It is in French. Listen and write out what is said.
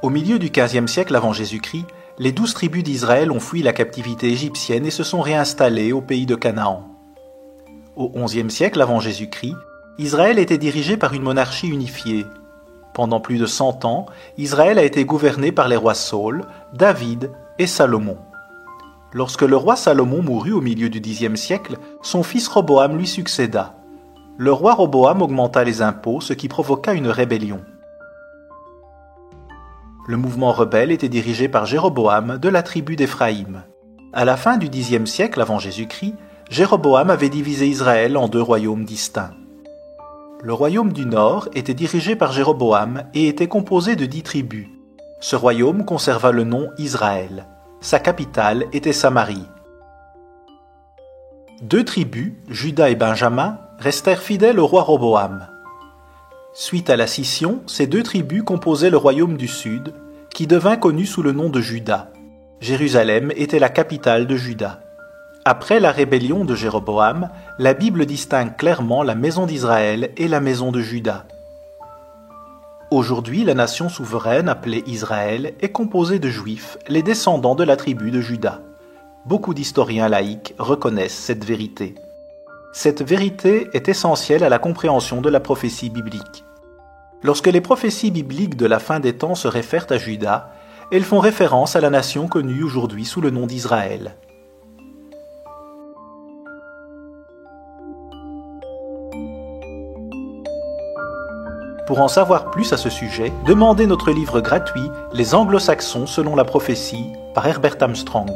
Au milieu du XVe siècle avant Jésus-Christ, les 12 tribus d'Israël ont fui la captivité égyptienne et se sont réinstallées au pays de Canaan. Au XIe siècle avant Jésus-Christ, Israël était dirigé par une monarchie unifiée. Pendant plus de 100 ans, Israël a été gouverné par les rois Saül, David et Salomon. Lorsque le roi Salomon mourut au milieu du Xe siècle, son fils Roboam lui succéda. Le roi Roboam augmenta les impôts, ce qui provoqua une rébellion. Le mouvement rebelle était dirigé par Jéroboam de la tribu d'Éphraïm. À la fin du Xe siècle avant Jésus-Christ, Jéroboam avait divisé Israël en 2 royaumes distincts. Le royaume du Nord était dirigé par Jéroboam et était composé de 10 tribus. Ce royaume conserva le nom Israël. Sa capitale était Samarie. 2 tribus, Juda et Benjamin, restèrent fidèles au roi Roboam. Suite à la scission, ces 2 tribus composaient le royaume du Sud, qui devint connu sous le nom de Juda. Jérusalem était la capitale de Juda. Après la rébellion de Jéroboam, la Bible distingue clairement la maison d'Israël et la maison de Juda. Aujourd'hui, la nation souveraine appelée Israël est composée de Juifs, les descendants de la tribu de Juda. Beaucoup d'historiens laïcs reconnaissent cette vérité. Cette vérité est essentielle à la compréhension de la prophétie biblique. Lorsque les prophéties bibliques de la fin des temps se réfèrent à Juda, elles font référence à la nation connue aujourd'hui sous le nom d'Israël. Pour en savoir plus à ce sujet, demandez notre livre gratuit « Les Anglo-Saxons selon la prophétie » par Herbert Armstrong.